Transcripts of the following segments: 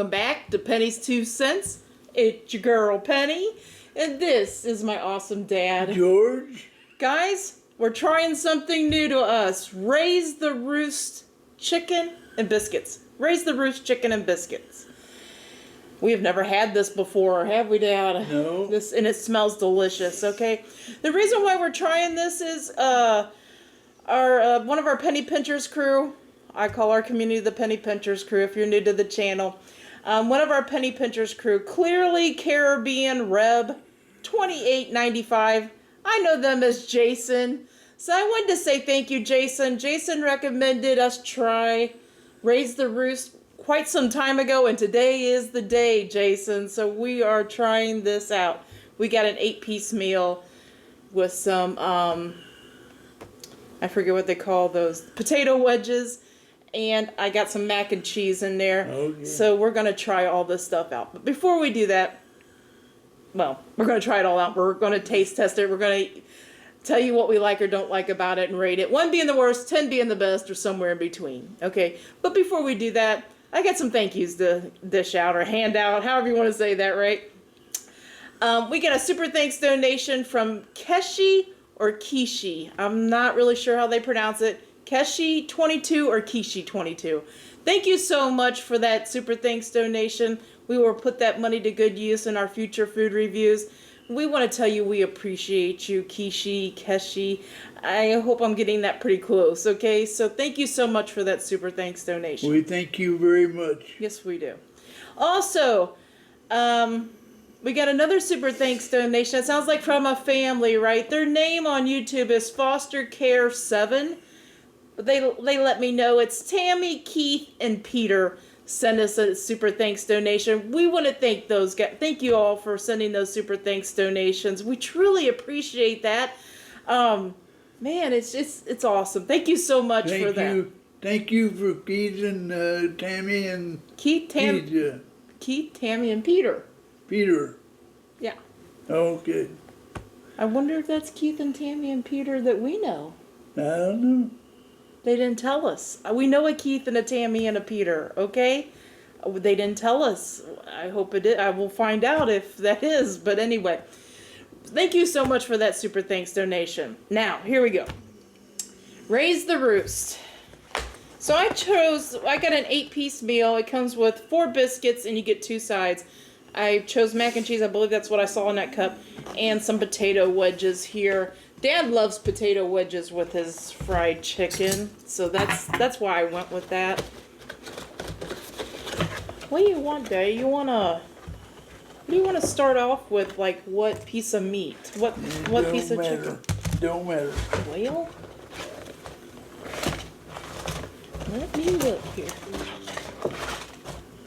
welcome back to Penny's 2 Cents. It's your girl Penny, and this is my awesome dad, George. Guys, we're trying something new to us. Raise the Roost chicken and biscuits. Raise the Roost chicken and biscuits. We have never had this before, have we, Dad? No. And it smells delicious, okay? The reason why we're trying this is one of our Penny Pinchers crew. I call our community the Penny Pinchers crew if you're new to the channel. One of our Penny Pinchers crew, Clearly Caribbean Reb 2895. I know them as Jason. So I wanted to say thank you, Jason. Jason recommended us try Raise the Roost quite some time ago, and today is the day, Jason. So we are trying this out. We got an 8-piece meal with some, I forget what they call those, potato wedges. And I got some mac and cheese in there. Okay. So we're going to try all this stuff out. But before we do that, well, we're going to try it all out. We're going to taste test it. We're going to tell you what we like or don't like about it and rate it. 1 being the worst, 10 being the best, or somewhere in between. Okay? But before we do that, I got some thank yous to dish out or hand out, however you want to say that, right? We got a super thanks donation from Keshi or Kishi. I'm not really sure how they pronounce it. Keshi22 or Kishi22. Thank you so much for that super thanks donation. We will put that money to good use in our future food reviews. We want to tell you we appreciate you, Keshi. I hope I'm getting that pretty close, okay? So thank you so much for that super thanks donation. We thank you very much. Yes, we do. Also, we got another super thanks donation. It sounds like from a family, right? Their name on YouTube is Foster Care 7. They let me know it's Tammy, Keith, and Peter send us a super thanks donation. We want to thank those guys. Thank you all for sending those super thanks donations. We truly appreciate that. Man, it's awesome. Thank you so much for that. Thank you for Keith and Tammy and Keith, Tammy, and Peter. Peter. Yeah. Okay. I wonder if that's Keith and Tammy and Peter that we know. I don't know. They didn't tell us. We know a Keith and a Tammy and a Peter, okay? They didn't tell us. I hope it is. I will find out if that is. But anyway, thank you so much for that super thanks donation. Now, here we go. Raise the Roost. So I got an 8-piece meal. It comes with 4 biscuits and you get 2 sides. I chose mac and cheese. I believe that's what I saw in that cup. And some potato wedges here. Dad loves potato wedges with his fried chicken, so that's why I went with that. What do you want, Dad? What do you want to start off with? Like, what piece of meat? What piece of chicken? Don't matter. Well, let me look here.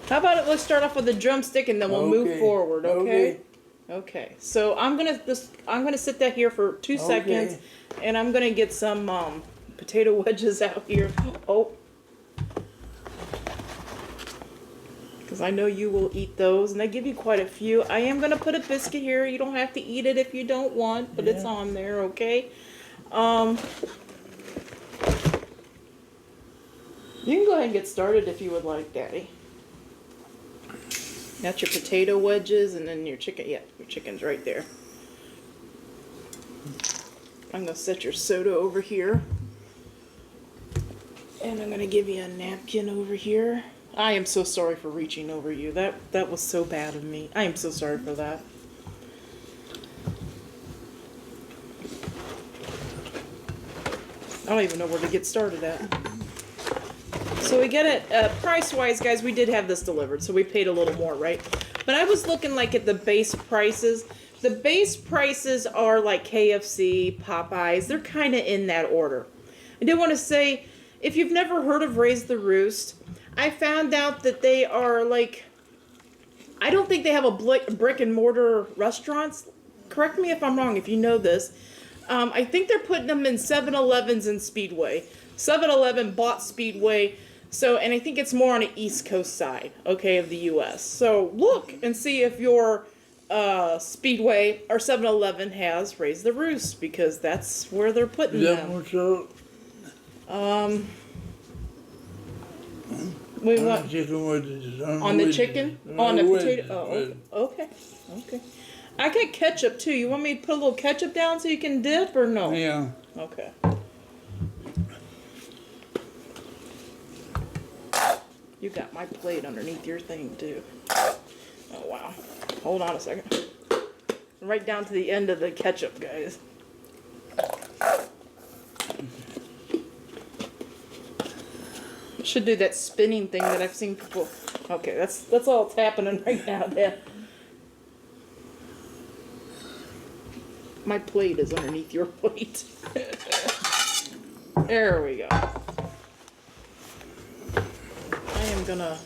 How about let's start off with the drumstick and then we'll move forward, okay? Okay, so I'm gonna sit that here for 2 seconds, and I'm gonna get some potato wedges out here. Oh, because I know you will eat those, and I give you quite a few. I am gonna put a biscuit here. You don't have to eat it if you don't want, but it's on there, okay? You can go ahead and get started if you would like, Daddy. That's your potato wedges, and then your chicken. Yeah, your chicken's right there. I'm going to set your soda over here. And I'm going to give you a napkin over here. I am so sorry for reaching over you. That was so bad of me. I am so sorry for that. I don't even know where to get started at. So we get it, price-wise, guys, we did have this delivered, so we paid a little more, right? But I was looking, like, at the base prices. The base prices are like KFC, Popeyes. They're kind of in that order. I did want to say, if you've never heard of Raise the Roost, I found out that they are, like, I don't think they have a brick-and-mortar restaurants. Correct me if I'm wrong, if you know this. I think they're putting them in 7-Elevens and Speedway. 7-Eleven bought Speedway. So, and I think it's more on the East Coast side, okay, of the U.S. So, look and see if your Speedway or 7-Eleven has Raise the Roost, because that's where they're putting them. What's up? We On want the chicken wedges. on the wedges. chicken? On On the wedges, potato? Oh, wedges. okay. Okay. I get ketchup too. You want me to put a little ketchup down so you can dip or no? Yeah. Okay. You got my plate underneath your thing too. Oh wow. Hold on a second. Right down to the end of the ketchup, guys. Should do that spinning thing that I've seen people. Okay, that's all that's happening right now, Dad. My plate is underneath your plate. There we go. I am gonna.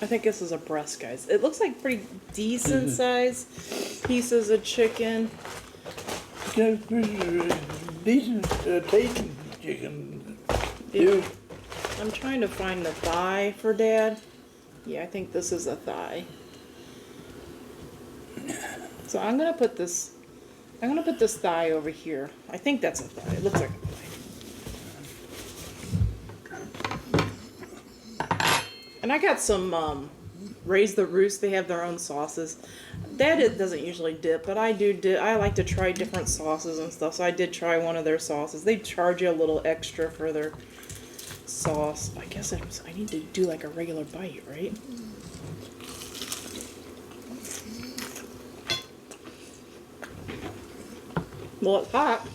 I think this is a breast, guys. It looks like pretty decent size pieces of chicken. Got pretty decent tasting chicken. Yeah. I'm trying to find the thigh for Dad. Yeah, I think this is a thigh. So I'm gonna put this. I'm gonna put this thigh over here. I think that's a thigh. It looks like a thigh. And I got some Raise the Roost. They have their own sauces. Dad doesn't usually dip, but I do dip. I like to try different sauces and stuff. So I did try one of their sauces. They charge you a little extra for their sauce. I guess I need to do like a regular bite, right? Well, it's hot.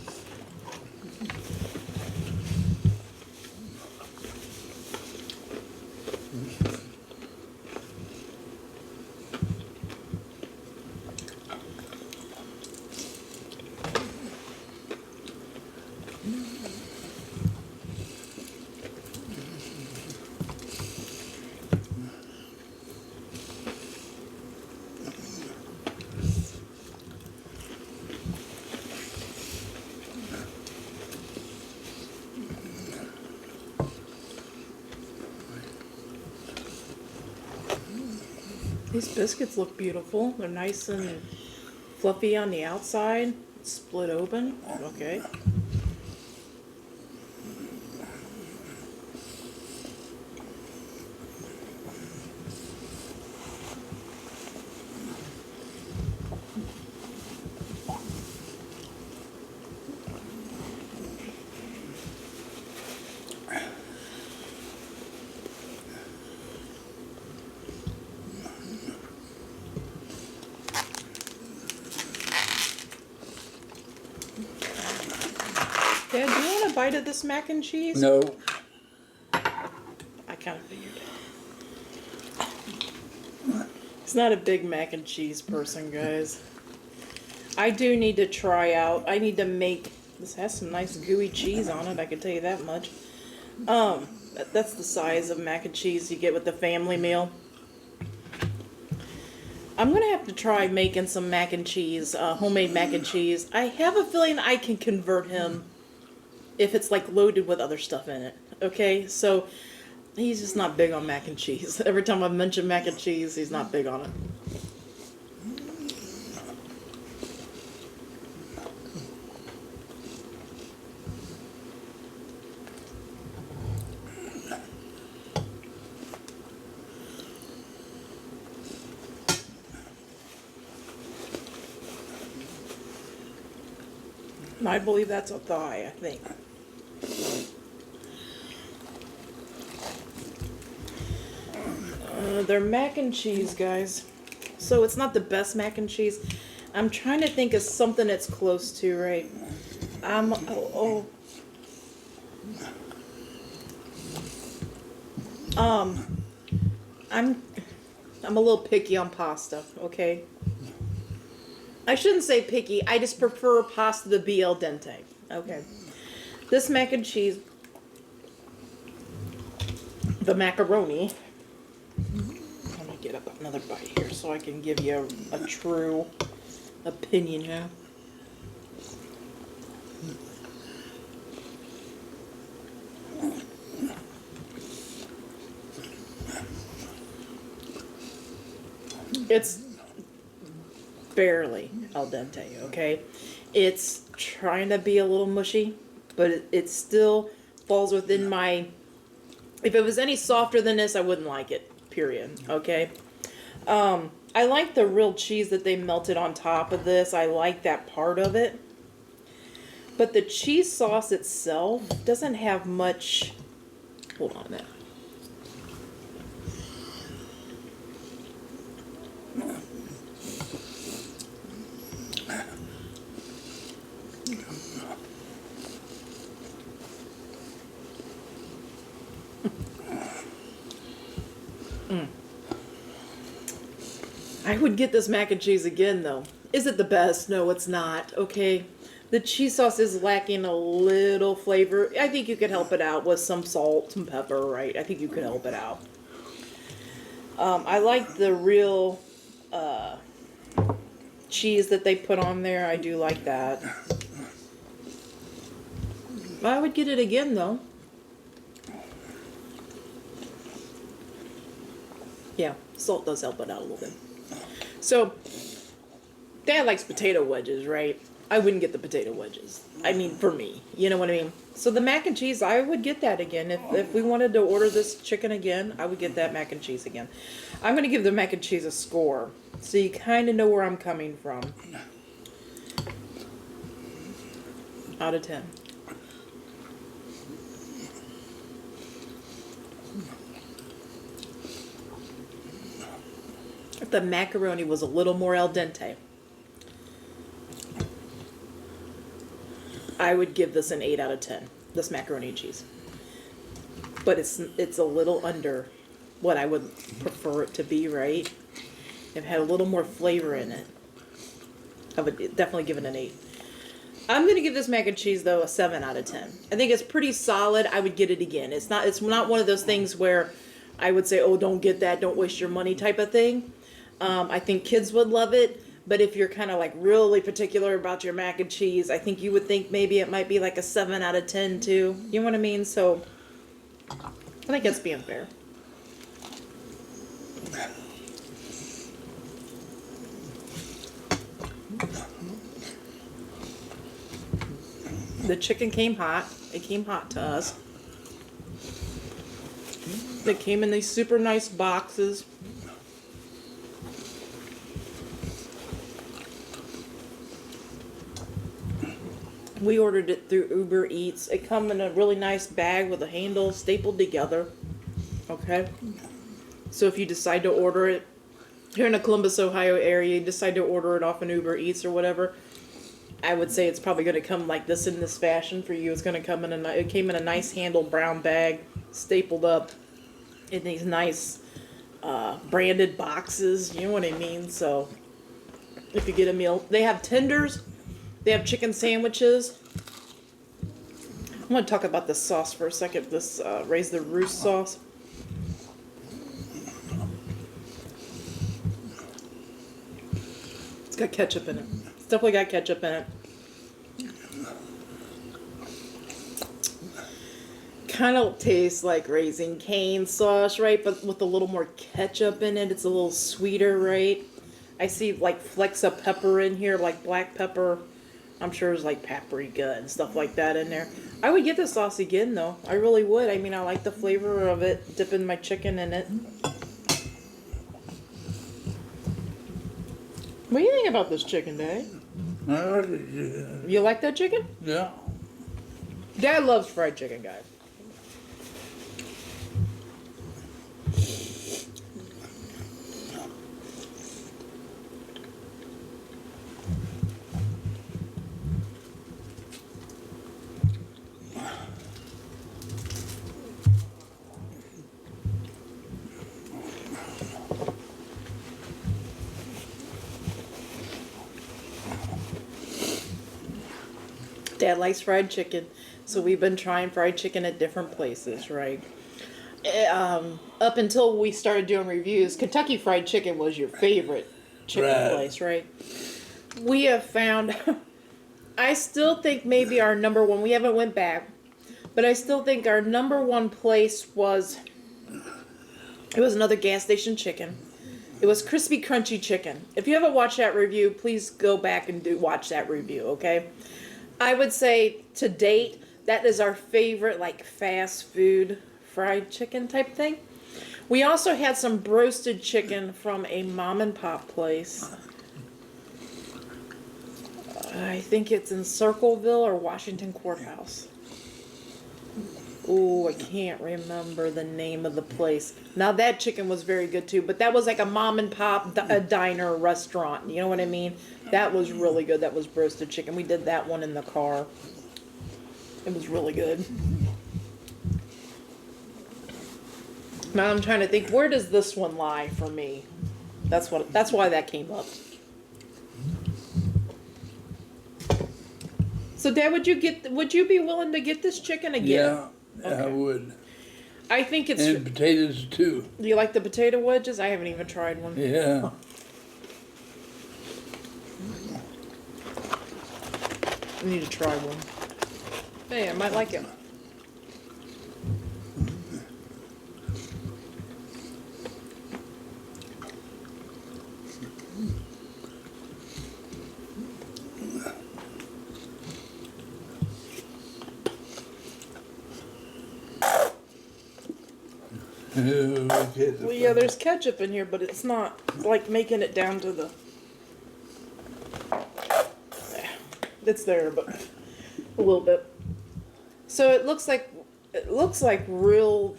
These biscuits look beautiful. They're nice and fluffy on the outside, split open. Okay. Dad, do you want a bite of this mac and cheese? No. I kind of figured. He's not a big mac and cheese person, guys. I do need to try out. I need to make. This has some nice gooey cheese on it. I can tell you that much. That's the size of mac and cheese you get with the family meal. I'm gonna have to try making some mac and cheese, homemade mac and cheese. I have a feeling I can convert him if it's like loaded with other stuff in it. Okay, so he's just not big on mac and cheese. Every time I mention mac and cheese, he's not big on it. I believe that's a thigh, I think. They're mac and cheese, guys. So it's not the best mac and cheese. I'm trying to think of something that's close to, right? I'm a little picky on pasta, okay? I shouldn't say picky. I just prefer pasta to be al dente. Okay. This mac and cheese, the macaroni. Let me get up another bite here so I can give you a true opinion here. It's barely al dente, okay? It's trying to be a little mushy, but it still falls within my If it was any softer than this, I wouldn't like it. Period. Okay. I like the real cheese that they melted on top of this. I like that part of it. But the cheese sauce itself doesn't have much. Hold on a minute. I would get this mac and cheese again, though. Is it the best? No, it's not. Okay. The cheese sauce is lacking a little flavor. I think you could help it out with some salt, some pepper, right? I think you could help it out. I like the real cheese that they put on there. I do like that. I would get it again, though. Yeah, salt does help it out a little bit. So, Dad likes potato wedges, right? I wouldn't get the potato wedges. I mean, for me. You know what I mean? So the mac and cheese, I would get that again. If we wanted to order this chicken again, I would get that mac and cheese again. I'm going to give the mac and cheese a score. So you kind of know where I'm coming from. Out of 10. If the macaroni was a little more al dente, I would give this an 8 out of 10. This macaroni and cheese. But it's a little under what I would prefer it to be, right? It had a little more flavor in it. I would definitely give it an 8. I'm going to give this mac and cheese, though, a 7 out of 10. I think it's pretty solid. I would get it again. It's not one of those things where I would say, oh, don't get that, don't waste your money type of thing. I think kids would love it. But if you're kind of like really particular about your mac and cheese, I think you would think maybe it might be like a 7 out of 10 too. You know what I mean? So I think that's being fair. The chicken came hot. It came hot to us. It came in these super nice boxes. We ordered it through Uber Eats. It come in a really nice bag with a handle stapled together. Okay? So if you decide to order it, here in the Columbus, Ohio area, you decide to order it off an Uber Eats or whatever, I would say it's probably going to come like this in this fashion for you. It's going to come in it came in a nice handled brown bag, stapled up in these nice branded boxes. You know what I mean? So if you get a meal, they have tenders. They have chicken sandwiches. I'm going to talk about this sauce for a second. This Raise the Roost sauce. It's got ketchup in it. It's definitely got ketchup in it. Kind of tastes like Raising Cane sauce, right? But with a little more ketchup in it. It's a little sweeter, right? I see like flecks of pepper in here, like black pepper. I'm sure there's like paprika and stuff like that in there. I would get this sauce again, though. I really would. I mean, I like the flavor of it, dipping my chicken in it. What do you think about this chicken, Dad? I like it. You like that chicken? Yeah. Dad loves fried chicken, guys. Dad likes fried chicken, so we've been trying fried chicken at different places, right? Up until we started doing reviews, Kentucky Fried Chicken was your favorite chicken place, right? We have found, I still think maybe our number one, we haven't went back, but I still think our number one place was, it was another gas station chicken. It was crispy, crunchy chicken. If you haven't watched that review, please go back and watch that review, okay? I would say to date, that is our favorite, like, fast food fried chicken type thing. We also had some roasted chicken from a mom and pop place. I think it's in Circleville or Washington Courthouse. Ooh, I can't remember the name of the place. Now that chicken was very good too, but that was like a mom and pop a diner restaurant. You know what I mean? That was really good. That was roasted chicken. We did that one in the car. It was really good. Now I'm trying to think, where does this one lie for me? That's why that came up. So Dad, would you be willing to get this chicken again? Yeah, I would. I think it's. And potatoes too. Do you like the potato wedges? I haven't even tried one. Yeah. I need to try one. Hey, I might like it. Well, yeah, there's ketchup in here, but it's not like making it down to the. It's there, but a little bit. So it looks like real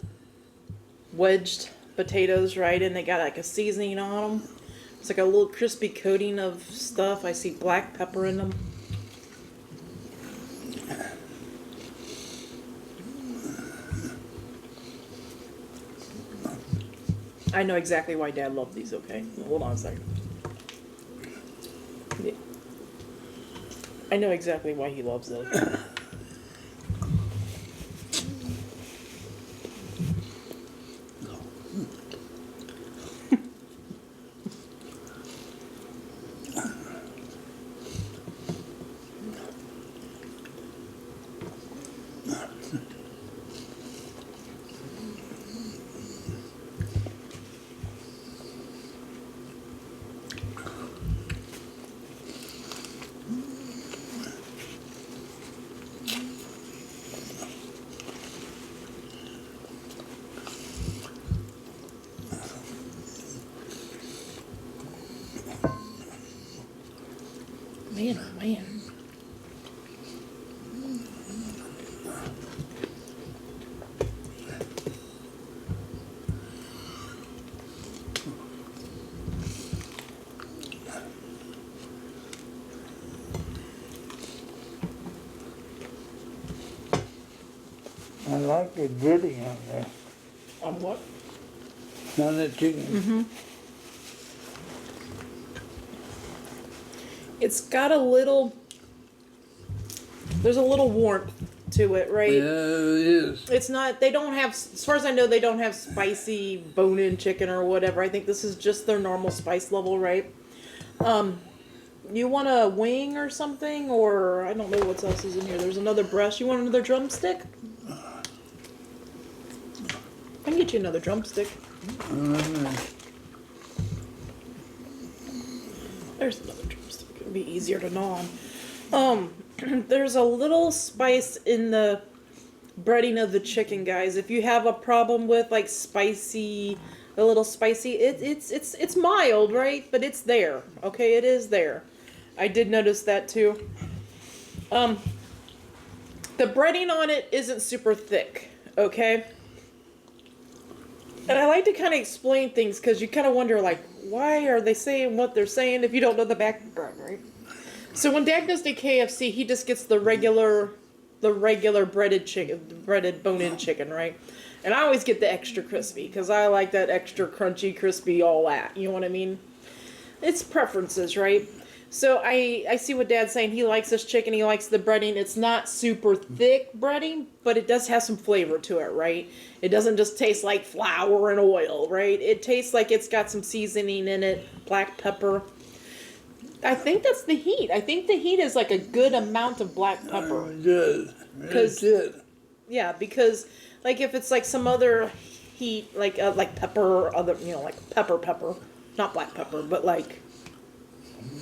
wedged potatoes, right? And they got like a seasoning on them. It's like a little crispy coating of stuff. I see black pepper in them. I know exactly why Dad loved these, okay? Hold on a second. Yeah. I know exactly why he loves those. Man, oh man. I like the gritty on there. On what? On the chicken. Mm-hmm. It's got a little. There's a little warmth to it, right? Yeah, it is. It's not. They don't have. As far as I know, they don't have spicy bone-in chicken or whatever. I think this is just their normal spice level, right? You want a wing or something, or I don't know what else is in here. There's another breast. You want another drumstick? I can get you another drumstick. There's another drumstick. It'll be easier to gnaw on. There's a little spice in the breading of the chicken, guys. If you have a problem with like spicy, a little spicy, it's mild, right? But it's there. Okay, it is there. I did notice that too. The breading on it isn't super thick. Okay. And I like to kind of explain things because you kind of wonder, like, why are they saying what they're saying if you don't know the background, right? So when Dad goes to KFC, he just gets the regular breaded chicken, the breaded bone-in chicken, right? And I always get the extra crispy because I like that extra crunchy, crispy, all that. You know what I mean? It's preferences, right? So I see what Dad's saying. He likes this chicken. He likes the breading. It's not super thick breading, but it does have some flavor to it, right? It doesn't just taste like flour and oil, right? It tastes like it's got some seasoning in it, black pepper. I think that's the heat. I think the heat is like a good amount of black pepper. Good. It's good. Yeah, because like if it's like some other heat, like pepper, or other, you know, like pepper, not black pepper, but like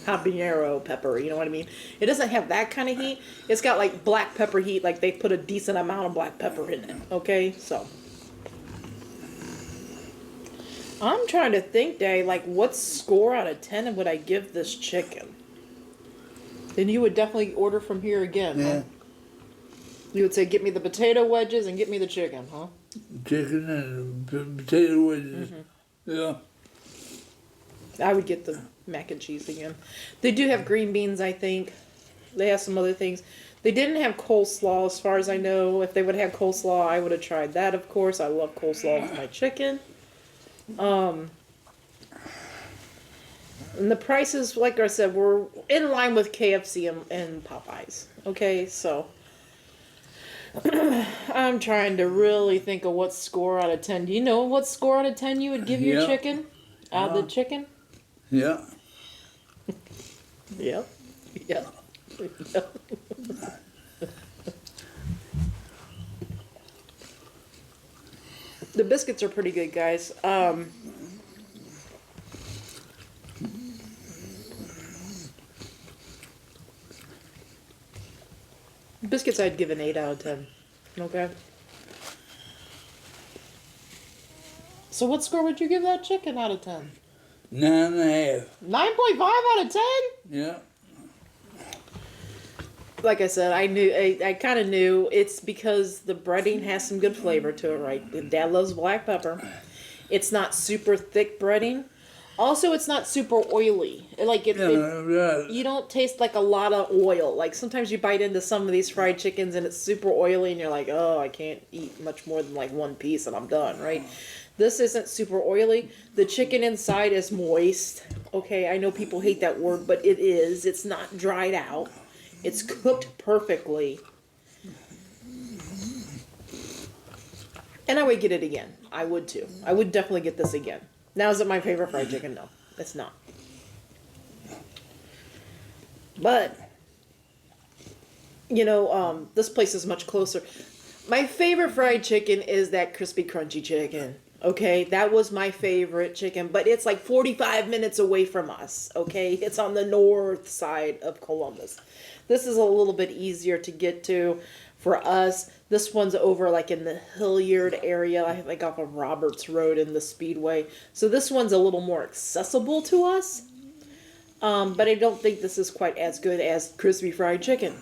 habanero pepper, you know what I mean? It doesn't have that kind of heat. It's got like black pepper heat, like they put a decent amount of black pepper in it. Okay, so I'm trying to think, Dave, like what score out of 10 would I give this chicken? Then you would definitely order from here again, Yeah. huh? You would say, get me the potato wedges and get me the chicken, huh? Chicken and potato wedges. Yeah. I would get the mac and cheese again. They do have green beans, I think. They have some other things. They didn't have coleslaw, as far as I know. If they would have coleslaw, I would have tried that, of course. I love coleslaw with my chicken. And the prices, like I said, were in line with KFC and Popeyes. Okay, so I'm trying to really think of what score out of 10. Do you know what score out of 10 you would give your Yeah. chicken? Out of the chicken? Yeah. Yep. Yep. Yep. The biscuits are pretty good, guys. Biscuits I'd give an 8 out of 10. Okay. So what score would you give that chicken out of 10? 9.5. 9.5 out of 10? Yeah. Like I said, I kind of knew it's because the breading has some good flavor to it, right? Dad loves black pepper. It's not super thick breading. Also, it's not super oily. Right. You don't taste like a lot of oil. Like sometimes you bite into some of these fried chickens and it's super oily and you're like, oh, I can't eat much more than like one piece and I'm done, right? This isn't super oily. The chicken inside is moist. Okay, I know people hate that word, but it is. It's not dried out. It's cooked perfectly. And I would get it again. I would too. I would definitely get this again. Now, is it my favorite fried chicken? No, it's not. But, you know, this place is much closer. My favorite fried chicken is that crispy, crunchy chicken. Okay, that was my favorite chicken, but it's like 45 minutes away from us. Okay, it's on the north side of Columbus. This is a little bit easier to get to for us. This one's over like in the Hilliard area, I think off of Roberts Road in the Speedway. So this one's a little more accessible to us. But I don't think this is quite as good as crispy fried chicken.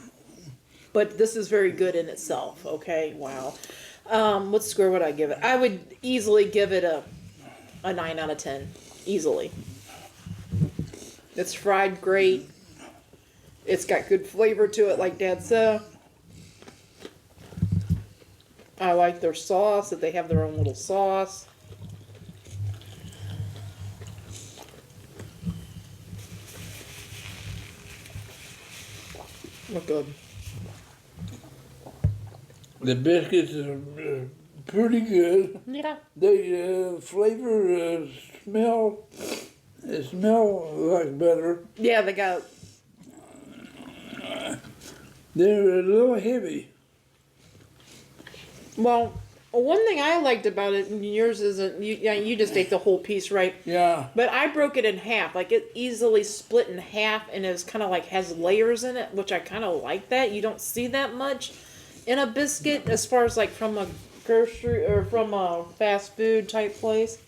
But this is very good in itself. Okay, wow. What score would I give it? I would easily give it a 9 out of 10. Easily. It's fried great. It's got good flavor to it, like Dad said. I like their sauce, that they have their own little sauce. Look good. The biscuits are pretty good. Yeah. They flavor, they smell like butter. Yeah, they got... They're a little heavy. Well, one thing I liked about it, and yours isn't, you just ate the whole piece, right? Yeah. But I broke it in half. Like, it easily split in half, and it was kind of like has layers in it, which I kind of like that. You don't see that much in a biscuit as far as like from a grocery or from a fast food type place.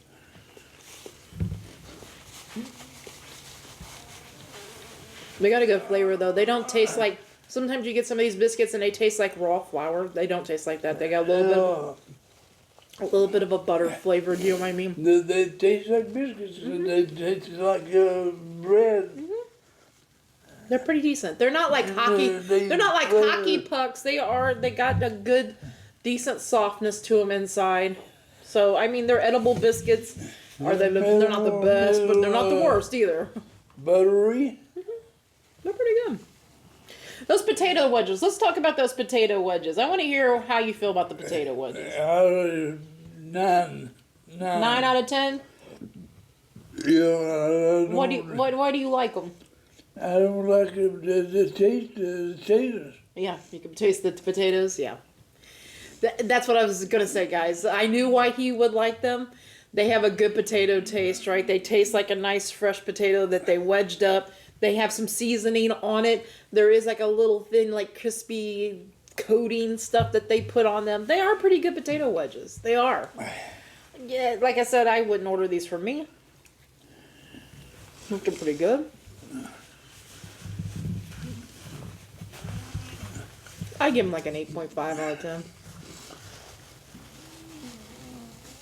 They got a good flavor, though. They don't taste like... Sometimes you get some of these biscuits and they taste like raw flour. They don't taste like that. They got a little bit of a butter flavor. Do you know what I mean? They taste like biscuits. Mm-hmm. They taste like bread. Mm-hmm. They're pretty decent. They're not like hockey. They're not like hockey pucks. They got a good, decent softness to them inside. So I mean, they're edible biscuits. They're not the best, but they're not the worst either. Buttery. Mm-hmm. They're pretty good. Those potato wedges. Let's talk about those potato wedges. I want to hear how you feel about the potato wedges. 9. 9 out of 10? Yeah. Why do you like them? I don't like the taste of the potatoes. Yeah, you can taste the potatoes. Yeah. That's what I was going to say, guys. I knew why he would like them. They have a good potato taste, right? They taste like a nice fresh potato that they wedged up. They have some seasoning on it. There is like a little thin, like crispy coating stuff that they put on them. They are pretty good potato wedges. They are. Yeah, like I said, I wouldn't order these for me. They're pretty good. I give them like an 8.5 out of 10.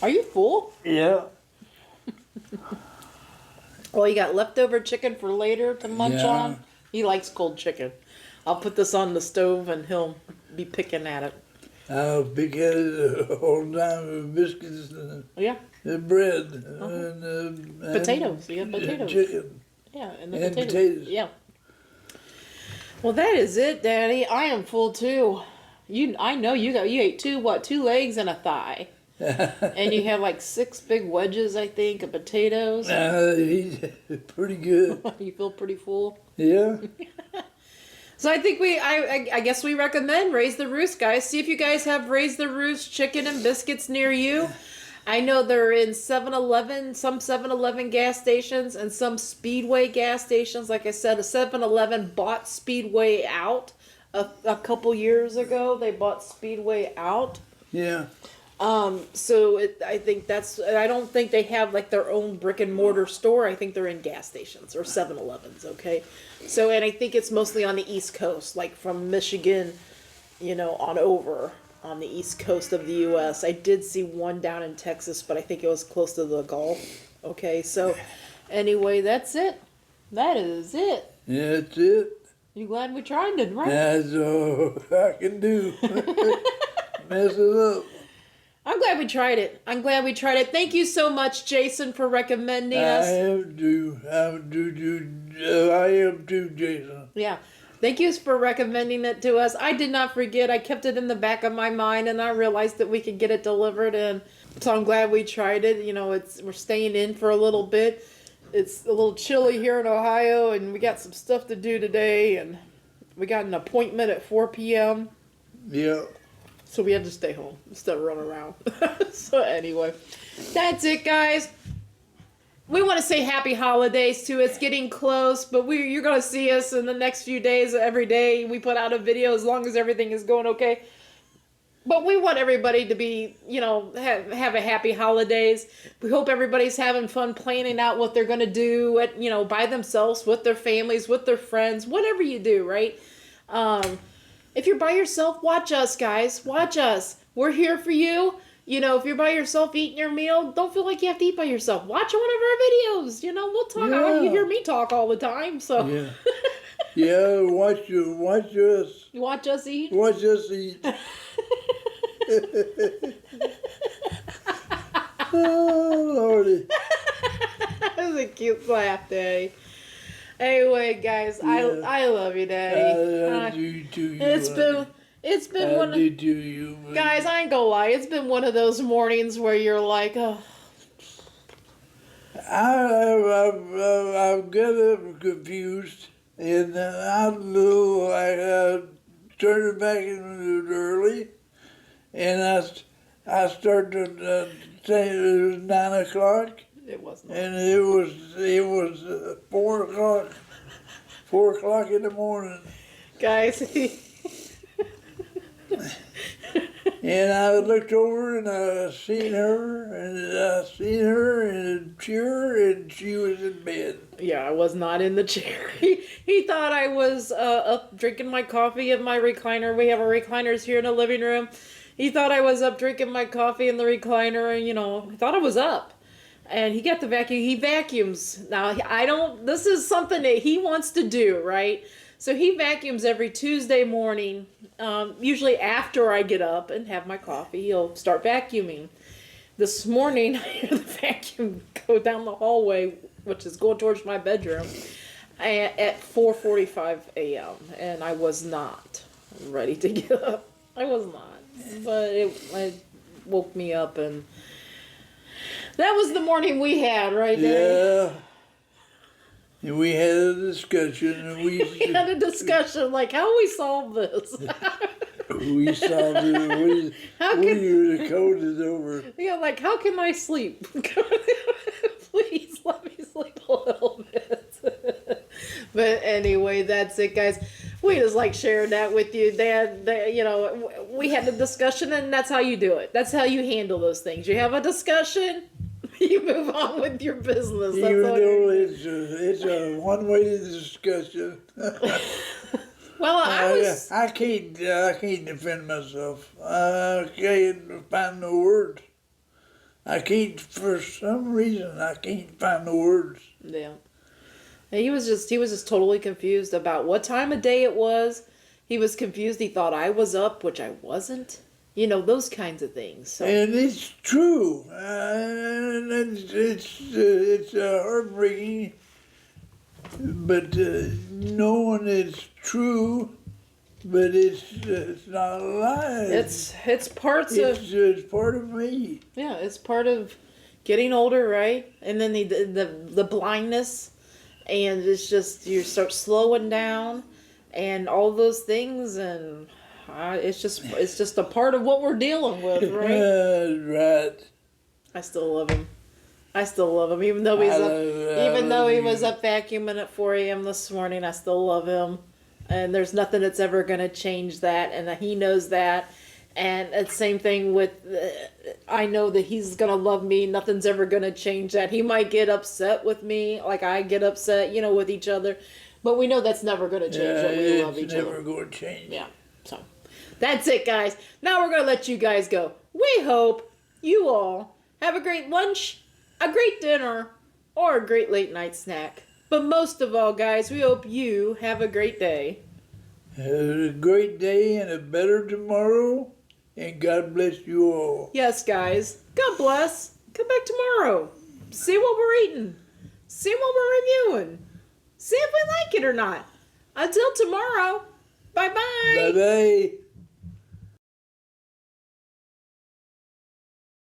Are you full? Yeah. Well, you got leftover chicken for later to munch Yeah. on. He likes cold chicken. I'll put this on the stove and he'll be picking at it. I'll pick at it all the time with biscuits and Yeah. the bread and Potatoes. You got potatoes. chicken. Yeah, and the And potatoes. potatoes. Yeah. Well, that is it, Daddy. I am full too. I know you ate two legs and a thigh. And you have like 6 big wedges, I think, of potatoes. He's pretty good. You feel pretty full. Yeah. So I think I guess we recommend Raise the Roost, guys. See if you guys have Raise the Roost chicken and biscuits near you. I know they're in 7-Eleven, some 7-Eleven gas stations and some Speedway gas stations. Like I said, a 7-Eleven bought Speedway out a couple years ago. They bought Speedway out. Yeah. I think I don't think they have like their own brick and mortar store. I think they're in gas stations or 7-Elevens, okay? So, and I think it's mostly on the East Coast, like from Michigan, on over on the East Coast of the U.S. I did see one down in Texas, but I think it was close to the Gulf. Okay, so anyway, that's it. That is it. Yeah, that's it. You glad we tried it, right? That's all I can do. Mess it up. I'm glad we tried it. Thank you so much, Jason, for recommending us. I am too, Jason. Yeah. Thank you for recommending it to us. I did not forget. I kept it in the back of my mind, and I realized that we could get it delivered, and so I'm glad we tried it. We're staying in for a little bit. It's a little chilly here in Ohio, and we got some stuff to do today, and we got an appointment at 4 p.m. Yeah. So we had to stay home instead of run around. So anyway, that's it, guys. We want to say happy holidays too. It's getting close, but you're going to see us in the next few days. Every day we put out a video as long as everything is going okay. But we want everybody to be, have a happy holidays. We hope everybody's having fun planning out what they're going to do by themselves, with their families, with their friends, whatever you do, right? If you're by yourself, watch us, guys. Watch us. We're here for you. If you're by yourself eating your meal, don't feel like you have to eat by yourself. Watch one of our videos. We'll talk. Yeah. You hear me talk all the time, so. Yeah. Yeah, watch us. Watch us eat. Watch us eat. Oh, Lordy. That was a cute laugh, Daddy. Anyway, guys, Yeah. I love you, Daddy. I do too. It's been one. I do too, you. Guys, I ain't gonna lie. It's been one of those mornings where you're like, oh. I've got up confused, and I knew I turned it back in early, and I started saying it was 9 o'clock. It wasn't. And it was 4 o'clock. 4 o'clock in the morning. Guys. And I looked over and I seen her in a chair, and she was in bed. Yeah, I was not in the chair. He thought I was up drinking my coffee in my recliner. We have our recliners here in the living room. He thought I was up drinking my coffee in the recliner, and he thought I was up. And he got the vacuum. He vacuums. Now, this is something that he wants to do, right? So he vacuums every Tuesday morning. Usually after I get up and have my coffee, he'll start vacuuming. This morning, I hear the vacuum go down the hallway, which is going towards my bedroom, at 4:45 a.m. And I was not ready to get up. I was not. But it woke me up, and that was the morning we had, right there. Yeah. And we had a discussion, and we had a discussion like how we solve this. We solved it. The code is over. Yeah, like how can I sleep? Please let me sleep a little bit. But anyway, that's it, guys. We just like sharing that with you, Dad. You know, we had a discussion, and that's how you do it. That's how you handle those things. You have a discussion, you move on with your business. That's Even all though you do. it's a one-way discussion. Well, I can't defend myself. I can't find the words. I can't, for some reason, I can't find the words. Yeah. And he was just totally confused about what time of day it was. He was confused. He thought I was up, which I wasn't. You know, those kinds of things. So. And it's true. And it's heartbreaking. But knowing it's true, but it's not a lie. It's part of me. Yeah, it's part of getting older, right? And then the blindness, and it's just you start slowing down, and all those things, and it's just a part of what we're dealing with, right? Right. I still love him. Even though he was up vacuuming at 4 a.m. this morning. I still love him, and there's nothing that's ever gonna change that, and he knows that. And it's the same thing with, I know that he's going to love me. Nothing's ever going to change that. He might get upset with me, like I get upset, you know, with each other. But we know that's never going to change that we love each other. It's never going to change. Yeah. So, that's it, guys. Now we're going to let you guys go. We hope you all have a great lunch, a great dinner, or a great late night snack. But most of all, guys, we hope you have a great day. Have a great day and a better tomorrow. And God bless you all. Yes, guys. God bless. Come back tomorrow. See what we're eating. See what we're reviewing. See if we like it or not. Until tomorrow. Bye-bye. Bye-bye.